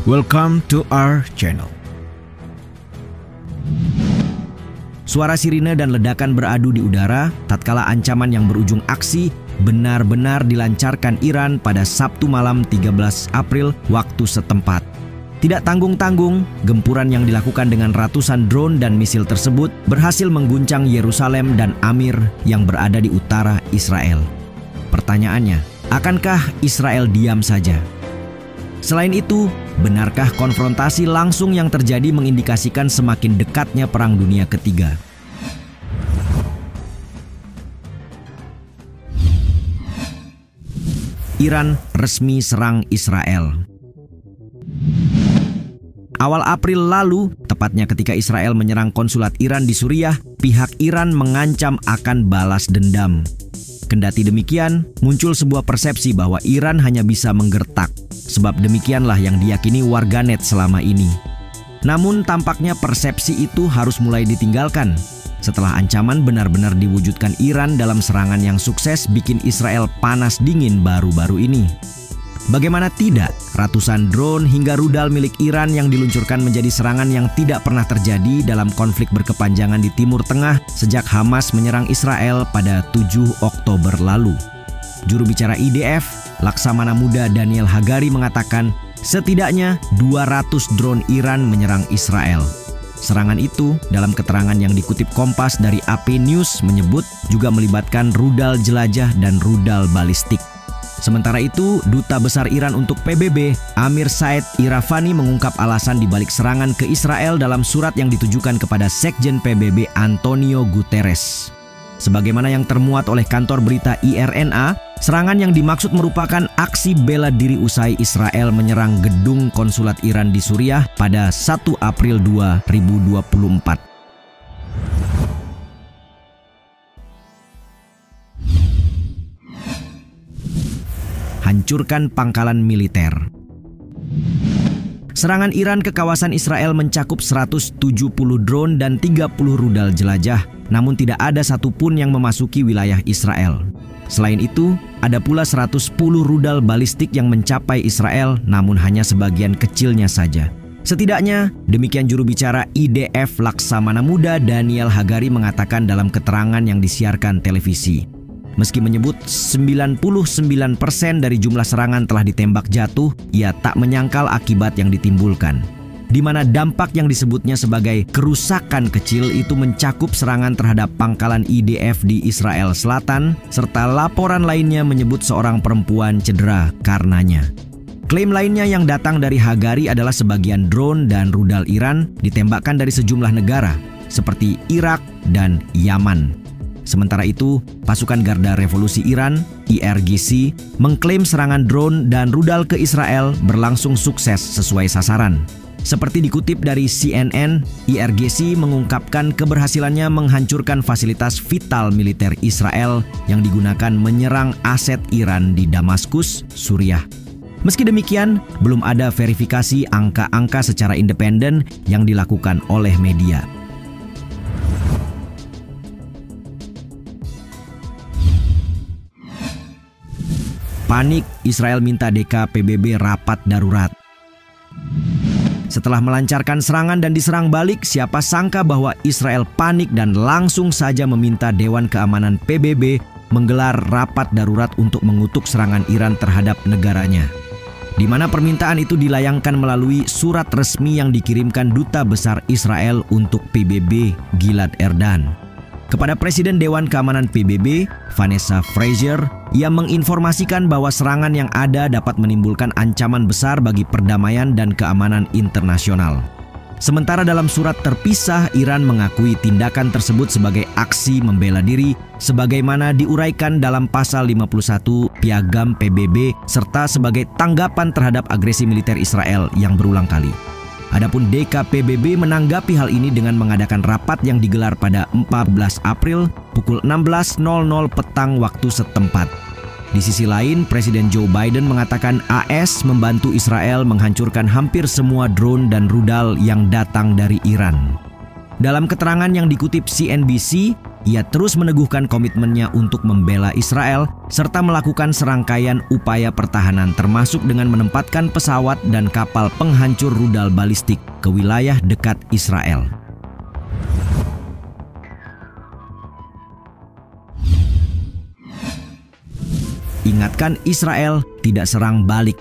Welcome to our channel. Suara sirine dan ledakan beradu di udara tatkala ancaman yang berujung aksi benar-benar dilancarkan Iran pada Sabtu malam 13 April waktu setempat. Tidak tanggung-tanggung, gempuran yang dilakukan dengan ratusan drone dan misil tersebut berhasil mengguncang Yerusalem dan Amir yang berada di utara Israel. Pertanyaannya, akankah Israel diam saja? Selain itu, benarkah konfrontasi langsung yang terjadi mengindikasikan semakin dekatnya Perang Dunia Ketiga? Iran resmi serang Israel. Awal April lalu, tepatnya ketika Israel menyerang konsulat Iran di Suriah, pihak Iran mengancam akan balas dendam. Kendati demikian, muncul sebuah persepsi bahwa Iran hanya bisa menggertak, sebab demikianlah yang diyakini warganet selama ini. Namun tampaknya persepsi itu harus mulai ditinggalkan setelah ancaman benar-benar diwujudkan Iran dalam serangan yang sukses bikin Israel panas dingin baru-baru ini. Bagaimana tidak, ratusan drone hingga rudal milik Iran yang diluncurkan menjadi serangan yang tidak pernah terjadi dalam konflik berkepanjangan di Timur Tengah sejak Hamas menyerang Israel pada 7 Oktober lalu. Juru bicara IDF, Laksamana Muda Daniel Hagari mengatakan setidaknya 200 drone Iran menyerang Israel. Serangan itu dalam keterangan yang dikutip Kompas dari AP News menyebut juga melibatkan rudal jelajah dan rudal balistik. Sementara itu, Duta Besar Iran untuk PBB, Amir Said Iravani mengungkap alasan dibalik serangan ke Israel dalam surat yang ditujukan kepada Sekjen PBB Antonio Guterres. Sebagaimana yang termuat oleh kantor berita IRNA, serangan yang dimaksud merupakan aksi bela diri usai Israel menyerang gedung konsulat Iran di Suriah pada 1 April 2024. Hancurkan pangkalan militer. Serangan Iran ke kawasan Israel mencakup 170 drone dan 30 rudal jelajah, namun tidak ada satupun yang memasuki wilayah Israel. Selain itu, ada pula 110 rudal balistik yang mencapai Israel, namun hanya sebagian kecilnya saja. Setidaknya, demikian juru bicara IDF Laksamana Muda Daniel Hagari mengatakan dalam keterangan yang disiarkan televisi. Meski menyebut 99% dari jumlah serangan telah ditembak jatuh, ia tak menyangkal akibat yang ditimbulkan. Di mana dampak yang disebutnya sebagai kerusakan kecil itu mencakup serangan terhadap pangkalan IDF di Israel Selatan, serta laporan lainnya menyebut seorang perempuan cedera karenanya. Klaim lainnya yang datang dari Hagari adalah sebagian drone dan rudal Iran ditembakkan dari sejumlah negara, seperti Irak dan Yaman. Sementara itu, pasukan Garda Revolusi Iran, IRGC, mengklaim serangan drone dan rudal ke Israel berlangsung sukses sesuai sasaran. Seperti dikutip dari CNN, IRGC mengungkapkan keberhasilannya menghancurkan fasilitas vital militer Israel yang digunakan menyerang aset Iran di Damaskus, Suriah. Meski demikian, belum ada verifikasi angka-angka secara independen yang dilakukan oleh media. Panik, Israel minta DK PBB rapat darurat. Setelah melancarkan serangan dan diserang balik, siapa sangka bahwa Israel panik dan langsung saja meminta Dewan Keamanan PBB menggelar rapat darurat untuk mengutuk serangan Iran terhadap negaranya. Di mana permintaan itu dilayangkan melalui surat resmi yang dikirimkan Duta Besar Israel untuk PBB, Gilad Erdan. Kepada Presiden Dewan Keamanan PBB, Vanessa Frazier, ia menginformasikan bahwa serangan yang ada dapat menimbulkan ancaman besar bagi perdamaian dan keamanan internasional. Sementara dalam surat terpisah, Iran mengakui tindakan tersebut sebagai aksi membela diri, sebagaimana diuraikan dalam pasal 51 Piagam PBB, serta sebagai tanggapan terhadap agresi militer Israel yang berulang kali. Adapun DKPBB menanggapi hal ini dengan mengadakan rapat yang digelar pada 14 April pukul 16.00 petang waktu setempat. Di sisi lain, Presiden Joe Biden mengatakan AS membantu Israel menghancurkan hampir semua drone dan rudal yang datang dari Iran. Dalam keterangan yang dikutip CNBC, ia terus meneguhkan komitmennya untuk membela Israel serta melakukan serangkaian upaya pertahanan termasuk dengan menempatkan pesawat dan kapal penghancur rudal balistik ke wilayah dekat Israel. Ingatkan Israel tidak serang balik.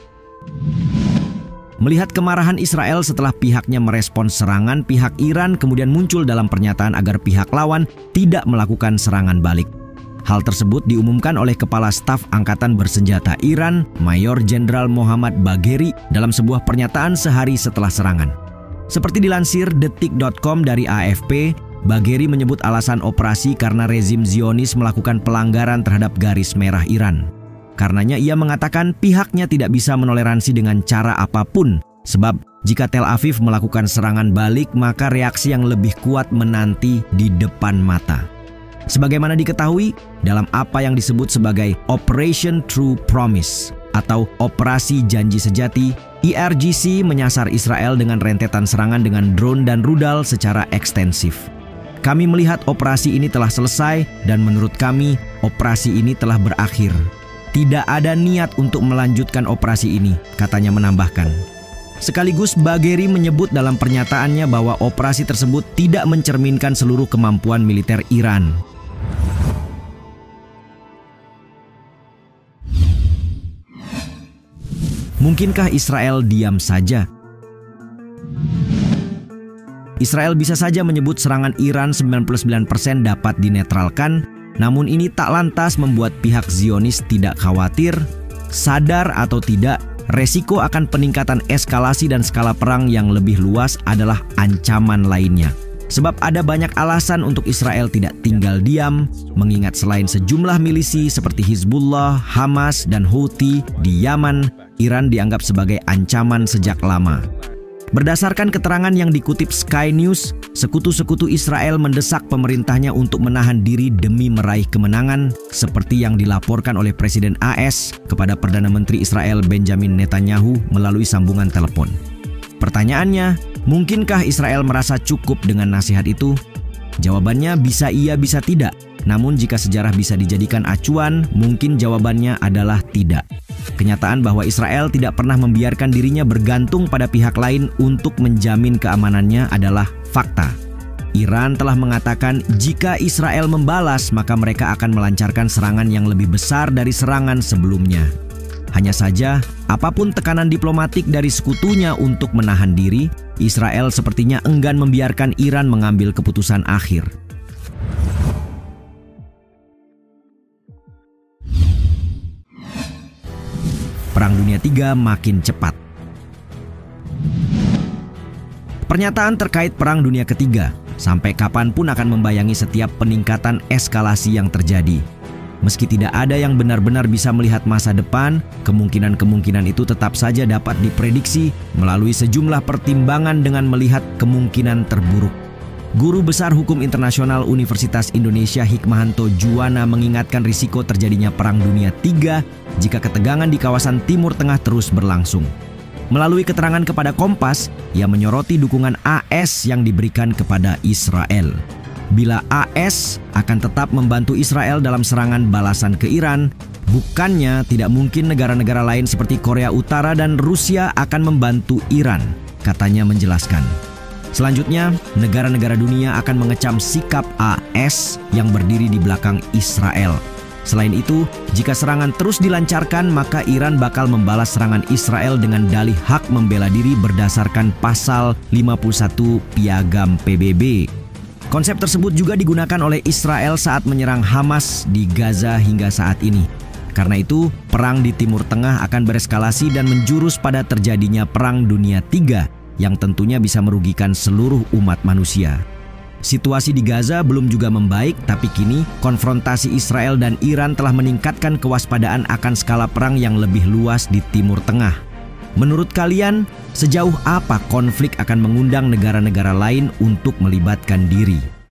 Melihat kemarahan Israel setelah pihaknya merespons serangan, pihak Iran kemudian muncul dalam pernyataan agar pihak lawan tidak melakukan serangan balik. Hal tersebut diumumkan oleh Kepala Staf Angkatan Bersenjata Iran, Mayor Jenderal Mohammad Bagheri, dalam sebuah pernyataan sehari setelah serangan. Seperti dilansir detik.com dari AFP, Bagheri menyebut alasan operasi karena rezim Zionis melakukan pelanggaran terhadap garis merah Iran. Karenanya ia mengatakan pihaknya tidak bisa menoleransi dengan cara apapun, sebab jika Tel Aviv melakukan serangan balik maka reaksi yang lebih kuat menanti di depan mata. Sebagaimana diketahui, dalam apa yang disebut sebagai Operation True Promise atau Operasi Janji Sejati, IRGC menyasar Israel dengan rentetan serangan dengan drone dan rudal secara ekstensif. Kami melihat operasi ini telah selesai dan menurut kami operasi ini telah berakhir. Tidak ada niat untuk melanjutkan operasi ini, katanya menambahkan. Sekaligus Bagheri menyebut dalam pernyataannya bahwa operasi tersebut tidak mencerminkan seluruh kemampuan militer Iran. Mungkinkah Israel diam saja? Israel bisa saja menyebut serangan Iran 99% dapat dinetralkan, namun ini tak lantas membuat pihak Zionis tidak khawatir, sadar atau tidak, resiko akan peningkatan eskalasi dan skala perang yang lebih luas adalah ancaman lainnya. Sebab ada banyak alasan untuk Israel tidak tinggal diam, mengingat selain sejumlah milisi seperti Hizbullah, Hamas, dan Houthi di Yaman, Iran dianggap sebagai ancaman sejak lama. Berdasarkan keterangan yang dikutip Sky News, sekutu-sekutu Israel mendesak pemerintahnya untuk menahan diri demi meraih kemenangan, seperti yang dilaporkan oleh Presiden AS kepada Perdana Menteri Israel Benjamin Netanyahu melalui sambungan telepon. Pertanyaannya, mungkinkah Israel merasa cukup dengan nasihat itu? Jawabannya bisa iya bisa tidak. Namun jika sejarah bisa dijadikan acuan, mungkin jawabannya adalah tidak. Kenyataan bahwa Israel tidak pernah membiarkan dirinya bergantung pada pihak lain untuk menjamin keamanannya adalah fakta. Iran telah mengatakan jika Israel membalas, maka mereka akan melancarkan serangan yang lebih besar dari serangan sebelumnya. Hanya saja, apapun tekanan diplomatik dari sekutunya untuk menahan diri, Israel sepertinya enggan membiarkan Iran mengambil keputusan akhir. Perang Dunia III makin cepat. Pernyataan terkait Perang Dunia Ketiga sampai kapanpun akan membayangi setiap peningkatan eskalasi yang terjadi. Meski tidak ada yang benar-benar bisa melihat masa depan, kemungkinan-kemungkinan itu tetap saja dapat diprediksi melalui sejumlah pertimbangan dengan melihat kemungkinan terburuk. Guru Besar Hukum Internasional Universitas Indonesia Hikmahanto Juwana mengingatkan risiko terjadinya Perang Dunia III jika ketegangan di kawasan Timur Tengah terus berlangsung. Melalui keterangan kepada Kompas, ia menyoroti dukungan AS yang diberikan kepada Israel. Bila AS akan tetap membantu Israel dalam serangan balasan ke Iran, bukannya tidak mungkin negara-negara lain seperti Korea Utara dan Rusia akan membantu Iran, katanya menjelaskan. Selanjutnya, negara-negara dunia akan mengecam sikap AS yang berdiri di belakang Israel. Selain itu, jika serangan terus dilancarkan, maka Iran bakal membalas serangan Israel dengan dalih hak membela diri berdasarkan pasal 51 Piagam PBB. Konsep tersebut juga digunakan oleh Israel saat menyerang Hamas di Gaza hingga saat ini. Karena itu, perang di Timur Tengah akan bereskalasi dan menjurus pada terjadinya Perang Dunia III yang tentunya bisa merugikan seluruh umat manusia. Situasi di Gaza belum juga membaik, tapi kini konfrontasi Israel dan Iran telah meningkatkan kewaspadaan akan skala perang yang lebih luas di Timur Tengah. Menurut kalian, sejauh apa konflik akan mengundang negara-negara lain untuk melibatkan diri?